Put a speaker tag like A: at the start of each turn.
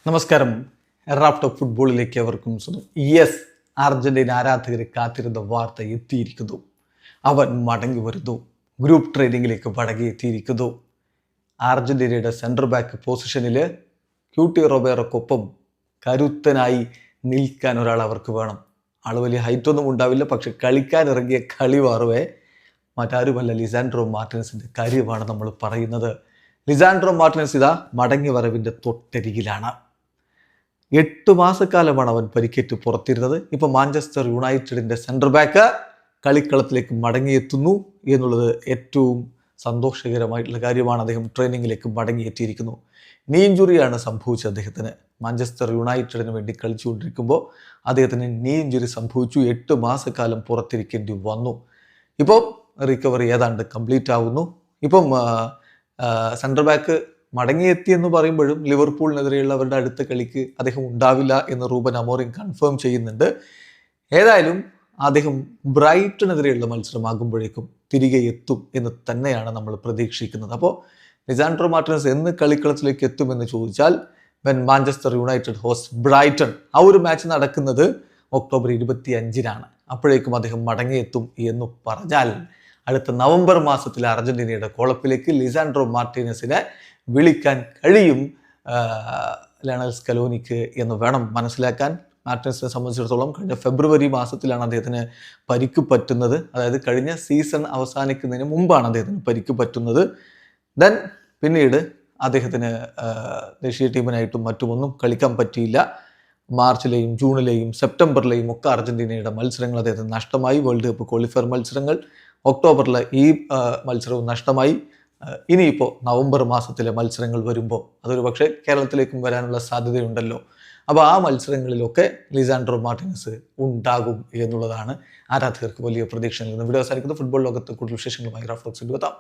A: നമസ്കാരം. റാപ്റ്റോ ഫുട്ബോളിലേക്ക് അവർക്കും സ്വന്തം. യെസ്, അർജന്റീന ആരാധകരെ കാത്തിരുന്ന വാർത്ത എത്തിയിരിക്കുന്നു. അവൻ മടങ്ങി വരുന്നു. ഗ്രൂപ്പ് ട്രെയിനിങ്ങിലേക്ക് മടങ്ങിയെത്തിയിരിക്കുന്നു. അർജന്റീനയുടെ സെൻട്രൽ ബാക്ക് പൊസിഷനിൽ ക്യൂട്ടി റൊബേറോക്കൊപ്പം കരുത്തനായി നിൽക്കാൻ ഒരാൾ അവർക്ക് വേണം. ആൾ വലിയ ഹൈറ്റൊന്നും ഉണ്ടാവില്ല, പക്ഷെ കളിക്കാൻ ഇറങ്ങിയ കളിവാറുവേ മറ്റാരുമല്ല, ലിസാൻഡ്രോ മാർട്ടിനസിൻ്റെ കാര്യമാണ് നമ്മൾ പറയുന്നത്. ലിസാൻഡ്രോ മാർട്ടിനസ് ഇതാ മടങ്ങി വരവിൻ്റെ തൊട്ടരികിലാണ്. 8 മാസക്കാലമാണ് അവൻ പരിക്കേറ്റ് പുറത്തിരുന്നത്. ഇപ്പോൾ മാഞ്ചസ്റ്റർ യുണൈറ്റഡിൻ്റെ സെൻട്രൽ ബാക്ക് കളിക്കളത്തിലേക്ക് മടങ്ങിയെത്തുന്നു എന്നുള്ളത് ഏറ്റവും സന്തോഷകരമായിട്ടുള്ള കാര്യമാണ്. അദ്ദേഹം ട്രെയിനിങ്ങിലേക്ക് മടങ്ങിയെത്തിയിരിക്കുന്നു. നീ ഇഞ്ചുറിയാണ് സംഭവിച്ചത് അദ്ദേഹത്തിന്. മാഞ്ചസ്റ്റർ യുണൈറ്റഡിന് വേണ്ടി കളിച്ചുകൊണ്ടിരിക്കുമ്പോൾ അദ്ദേഹത്തിന് നീ ഇഞ്ചുറി സംഭവിച്ചു. 8 മാസക്കാലം പുറത്തിരിക്കേണ്ടി വന്നു. ഇപ്പോൾ റിക്കവറി ഏതാണ്ട് കംപ്ലീറ്റ് ആവുന്നു. ഇപ്പം സെൻട്രൽ ബാക്ക് മടങ്ങിയെത്തി എന്ന് പറയുമ്പോഴും ലിവർപൂളിനെതിരെയുള്ള അവരുടെ അടുത്ത കളിക്ക് അദ്ദേഹം ഉണ്ടാവില്ല എന്ന് റൂബൻ അമോറിം കൺഫേം ചെയ്യുന്നുണ്ട്. ഏതായാലും അദ്ദേഹം ബ്രൈറ്റനെതിരെയുള്ള മത്സരമാകുമ്പോഴേക്കും തിരികെ എത്തും എന്ന് തന്നെയാണ് നമ്മൾ പ്രതീക്ഷിക്കുന്നത്. അപ്പോൾ ലിസാൻഡ്രോ മാർട്ടിനസ് എന്ന് കളിക്കളത്തിലേക്ക് എത്തുമെന്ന് ചോദിച്ചാൽ when Manchester United host Brighton, ആ ഒരു മാച്ച് നടക്കുന്നത് ഒക്ടോബർ 25-നാണ്. അപ്പോഴേക്കും അദ്ദേഹം മടങ്ങിയെത്തും എന്ന് പറഞ്ഞാൽ അടുത്ത നവംബർ മാസത്തിൽ അർജന്റീനയുടെ കോളപ്പിലേക്ക് ലിസാൻഡ്രോ മാർട്ടിനസിനെ വിളിക്കാൻ കഴിയും ലയണൽ സ്കലോനിക്ക് എന്ന് വേണം മനസ്സിലാക്കാൻ. മാർട്ടിനസിനെ സംബന്ധിച്ചിടത്തോളം കഴിഞ്ഞ ഫെബ്രുവരി മാസത്തിലാണ് അദ്ദേഹത്തിന് പരിക്ക് പറ്റുന്നത്. അതായത് കഴിഞ്ഞ സീസൺ അവസാനിക്കുന്നതിന് മുമ്പാണ് അദ്ദേഹത്തിന് പരിക്ക് പറ്റുന്നത്. ദെൻ പിന്നീട് അദ്ദേഹത്തിന് ദേശീയ ടീമിനായിട്ടും മറ്റുമൊന്നും കളിക്കാൻ പറ്റിയില്ല. മാർച്ചിലെയും ജൂണിലെയും സെപ്റ്റംബറിലെയും ഒക്കെ അർജന്റീനയുടെ മത്സരങ്ങൾ അദ്ദേഹത്തിന് നഷ്ടമായി. വേൾഡ് കപ്പ് ക്വാളിഫയർ മത്സരങ്ങൾ, ഒക്ടോബറിലെ ഈ മത്സരവും നഷ്ടമായി. ഇനിയിപ്പോൾ നവംബർ മാസത്തിലെ മത്സരങ്ങൾ വരുമ്പോൾ അതൊരു പക്ഷേ കേരളത്തിലേക്കും വരാനുള്ള സാധ്യതയുണ്ടല്ലോ. അപ്പോൾ ആ മത്സരങ്ങളിലൊക്കെ ലിസാൻഡ്രോ മാർട്ടിനസ് ഉണ്ടാകും എന്നുള്ളതാണ് ആരാധകർക്ക് വലിയ പ്രതീക്ഷ നൽകുന്നത്. വീഡിയോ അവസാനിക്കുന്നത്. ഫുട്ബോൾ ലോകത്ത് കൂടുതൽ വിശേഷങ്ങളുമായി റാഫ്റ്റോക്സിൽ എത്താം.